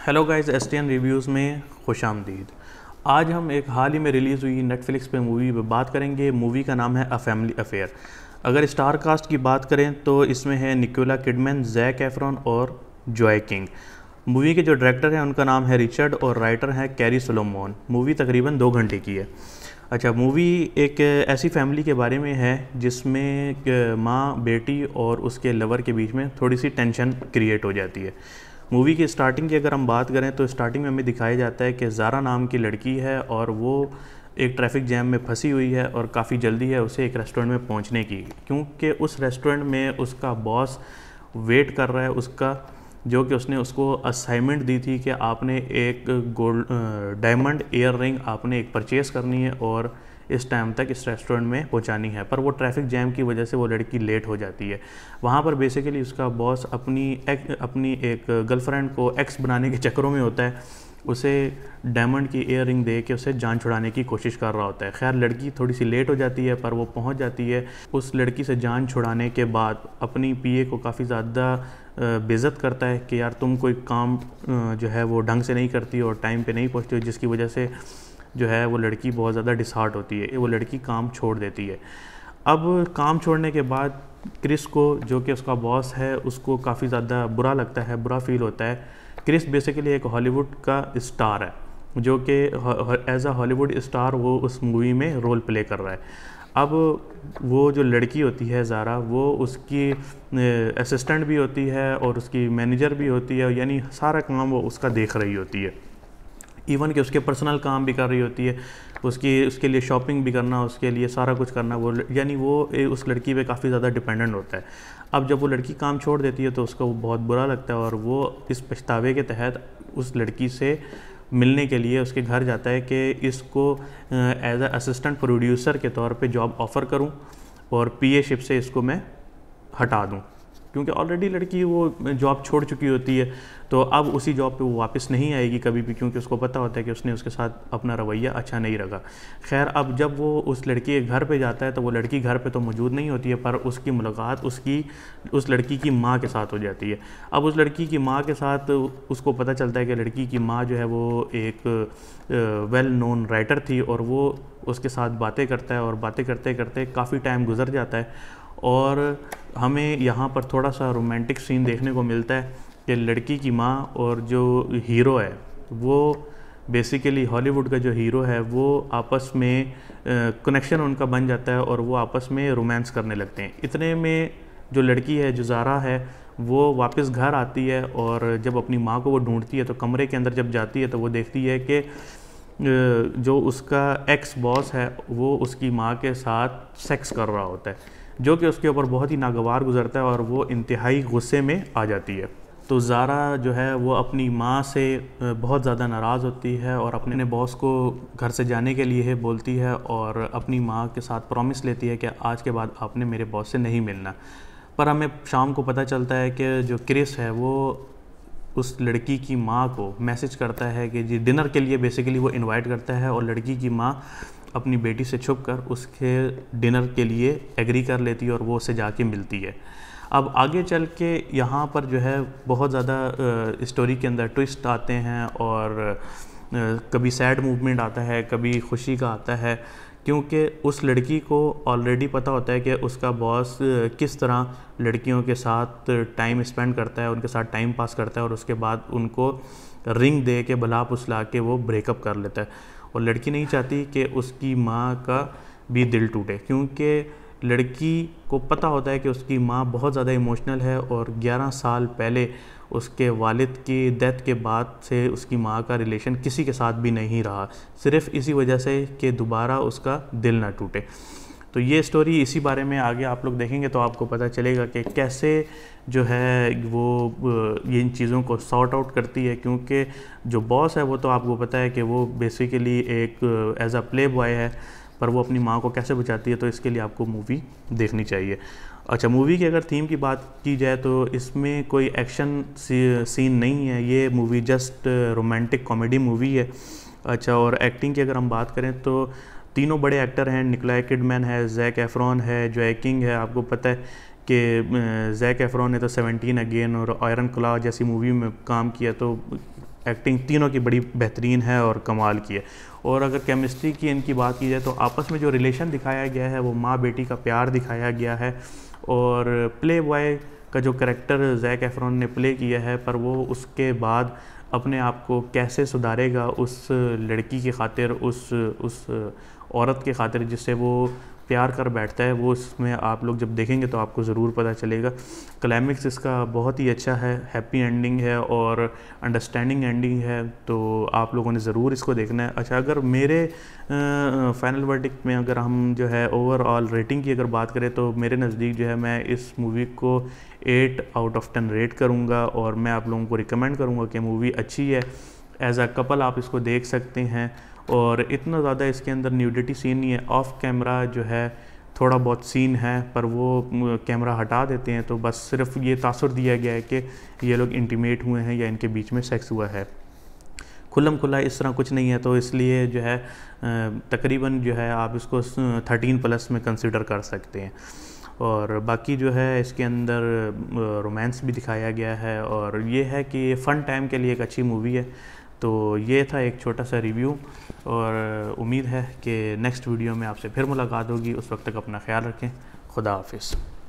Hello guys, STN reviews में खुशामदीद। आज हम एक हाल ही में रिलीज़ हुई नेटफ्लिक्स पे मूवी पे बात करेंगे। मूवी का नाम है अ फैमिली अफेयर। अगर स्टार कास्ट की बात करें तो इसमें है निकोला किडमैन, जैक एफ्रॉन और जॉय किंग। मूवी के जो डायरेक्टर हैं उनका नाम है रिचर्ड और राइटर हैं कैरी सोलोमोन। मूवी तकरीबन 2 घंटे की है। अच्छा, मूवी एक ऐसी फैमिली के बारे में है जिसमें एक माँ, बेटी और उसके लवर के बीच में थोड़ी सी टेंशन क्रिएट हो जाती है। मूवी की स्टार्टिंग की अगर हम बात करें तो स्टार्टिंग में हमें दिखाया जाता है कि ज़ारा नाम की लड़की है और वो एक ट्रैफिक जैम में फंसी हुई है और काफ़ी जल्दी है उसे एक रेस्टोरेंट में पहुंचने की, क्योंकि उस रेस्टोरेंट में उसका बॉस वेट कर रहा है उसका, जो कि उसने उसको असाइनमेंट दी थी कि आपने एक डायमंड ईयर रिंग आपने एक परचेज़ करनी है और इस टाइम तक इस रेस्टोरेंट में पहुंचानी है। पर वो ट्रैफिक जैम की वजह से वो लड़की लेट हो जाती है। वहाँ पर बेसिकली उसका बॉस अपनी एक गर्लफ्रेंड को एक्स बनाने के चक्करों में होता है, उसे डायमंड की ईयर रिंग दे के उसे जान छुड़ाने की कोशिश कर रहा होता है। खैर, लड़की थोड़ी सी लेट हो जाती है पर वो पहुंच जाती है। उस लड़की से जान छुड़ाने के बाद अपनी पीए को काफ़ी ज़्यादा बेइज्जत करता है कि यार तुम कोई काम जो है वो ढंग से नहीं करती और टाइम पे नहीं पहुंचती हो, जिसकी वजह से जो है वो लड़की बहुत ज़्यादा डिसहार्ट होती है। वो लड़की काम छोड़ देती है। अब काम छोड़ने के बाद क्रिस को, जो कि उसका बॉस है, उसको काफ़ी ज़्यादा बुरा लगता है, बुरा फील होता है। क्रिस बेसिकली एक हॉलीवुड का स्टार है, जो कि एज अ हॉलीवुड स्टार वो उस मूवी में रोल प्ले कर रहा है। अब वो जो लड़की होती है ज़ारा, वो उसकी असिस्टेंट भी होती है और उसकी मैनेजर भी होती है, यानी सारा काम वो उसका देख रही होती है। इवन कि उसके पर्सनल काम भी कर रही होती है, उसके लिए शॉपिंग भी करना, उसके लिए सारा कुछ करना, वो यानी वो उस लड़की पे काफ़ी ज़्यादा डिपेंडेंट होता है। अब जब वो लड़की काम छोड़ देती है तो उसको बहुत बुरा लगता है और वो इस पछतावे के तहत उस लड़की से मिलने के लिए उसके घर जाता है कि इसको एज अ असिस्टेंट प्रोड्यूसर के तौर पे जॉब ऑफ़र करूं और पीए शिप से इसको मैं हटा दूं, क्योंकि ऑलरेडी लड़की वो जॉब छोड़ चुकी होती है। तो अब उसी जॉब पे वो वापस नहीं आएगी कभी भी, क्योंकि उसको पता होता है कि उसने उसके साथ अपना रवैया अच्छा नहीं रखा। खैर, अब जब वो उस लड़की के घर पे जाता है तो वो लड़की घर पे तो मौजूद नहीं होती है, पर उसकी मुलाकात उस लड़की की माँ के साथ हो जाती है। अब उस लड़की की माँ के साथ उसको पता चलता है कि लड़की की माँ जो है वो एक वेल नोन राइटर थी और वो उसके साथ बातें करता है और बातें करते करते काफ़ी टाइम गुजर जाता है और हमें यहाँ पर थोड़ा सा रोमांटिक सीन देखने को मिलता है कि लड़की की माँ और जो हीरो है, वो बेसिकली हॉलीवुड का जो हीरो है, वो आपस में कनेक्शन उनका बन जाता है और वो आपस में रोमांस करने लगते हैं। इतने में जो लड़की है, जो ज़ारा है, वो वापस घर आती है और जब अपनी माँ को वो ढूंढती है तो कमरे के अंदर जब जाती है तो वो देखती है कि जो उसका एक्स बॉस है वो उसकी माँ के साथ सेक्स कर रहा होता है, जो कि उसके ऊपर बहुत ही नागवार गुजरता है और वो इंतहाई गुस्से में आ जाती है। तो ज़ारा जो है वो अपनी माँ से बहुत ज़्यादा नाराज़ होती है और अपने बॉस को घर से जाने के लिए बोलती है और अपनी माँ के साथ प्रॉमिस लेती है कि आज के बाद आपने मेरे बॉस से नहीं मिलना। पर हमें शाम को पता चलता है कि जो क्रिस है वो उस लड़की की माँ को मैसेज करता है कि जी डिनर के लिए बेसिकली वो इनवाइट करता है और लड़की की माँ अपनी बेटी से छुप कर उसके डिनर के लिए एग्री कर लेती है और वो उससे जाके मिलती है। अब आगे चल के यहाँ पर जो है बहुत ज़्यादा स्टोरी के अंदर ट्विस्ट आते हैं और कभी सैड मूवमेंट आता है, कभी खुशी का आता है, क्योंकि उस लड़की को ऑलरेडी पता होता है कि उसका बॉस किस तरह लड़कियों के साथ टाइम स्पेंड करता है, उनके साथ टाइम पास करता है और उसके बाद उनको रिंग दे के भला फुसला के वो ब्रेकअप कर लेता है। और लड़की नहीं चाहती कि उसकी माँ का भी दिल टूटे, क्योंकि लड़की को पता होता है कि उसकी माँ बहुत ज़्यादा इमोशनल है और 11 साल पहले उसके वालिद की डेथ के बाद से उसकी माँ का रिलेशन किसी के साथ भी नहीं रहा, सिर्फ इसी वजह से कि दोबारा उसका दिल ना टूटे। तो ये स्टोरी इसी बारे में आगे आप लोग देखेंगे तो आपको पता चलेगा कि कैसे जो है वो ये इन चीज़ों को सॉर्ट आउट करती है, क्योंकि जो बॉस है वो तो आपको पता है कि वो बेसिकली एक एज अ प्ले बॉय है, पर वो अपनी माँ को कैसे बचाती है, तो इसके लिए आपको मूवी देखनी चाहिए। अच्छा, मूवी की अगर थीम की बात की जाए तो इसमें कोई एक्शन सीन नहीं है, ये movie just romantic comedy movie है। अच्छा, और एक्टिंग की अगर हम बात करें तो तीनों बड़े एक्टर हैं, निकोला किडमैन है, जैक एफ्रॉन है, जॉय किंग है। आपको पता है कि जैक एफ्रॉन ने तो 17 अगेन और आयरन क्लॉ जैसी मूवी में काम किया, तो एक्टिंग तीनों की बड़ी बेहतरीन है और कमाल की है। और अगर केमिस्ट्री की इनकी बात की जाए तो आपस में जो रिलेशन दिखाया गया है वो माँ बेटी का प्यार दिखाया गया है। और प्ले बॉय का जो करैक्टर ज़ैक एफ्रॉन ने प्ले किया है, पर वो उसके बाद अपने आप को कैसे सुधारेगा उस लड़की की खातिर, उस औरत के खातिर जिससे वो प्यार कर बैठता है, वो इसमें आप लोग जब देखेंगे तो आपको ज़रूर पता चलेगा। क्लाइमेक्स इसका बहुत ही अच्छा है, हैप्पी एंडिंग है और अंडरस्टैंडिंग एंडिंग है, तो आप लोगों ने ज़रूर इसको देखना है। अच्छा, अगर मेरे फाइनल वर्डिक्ट में अगर हम जो है ओवरऑल रेटिंग की अगर बात करें तो मेरे नज़दीक जो है मैं इस मूवी को 8 आउट ऑफ 10 रेट करूँगा और मैं आप लोगों को रिकमेंड करूँगा कि मूवी अच्छी है। एज अ कपल आप इसको देख सकते हैं और इतना ज़्यादा इसके अंदर न्यूडिटी सीन नहीं है। ऑफ कैमरा जो है थोड़ा बहुत सीन है, पर वो कैमरा हटा देते हैं तो बस सिर्फ ये तासुर दिया गया है कि ये लोग इंटीमेट हुए हैं या इनके बीच में सेक्स हुआ है। खुल्लम खुल्ला इस तरह कुछ नहीं है, तो इसलिए जो है तकरीबन जो है आप इसको 13+ में कंसिडर कर सकते हैं। और बाकी जो है इसके अंदर रोमांस भी दिखाया गया है और ये है कि फ़न टाइम के लिए एक अच्छी मूवी है। तो ये था एक छोटा सा रिव्यू और उम्मीद है कि नेक्स्ट वीडियो में आपसे फिर मुलाकात होगी। उस वक्त तक अपना ख्याल रखें। खुदा हाफिज़।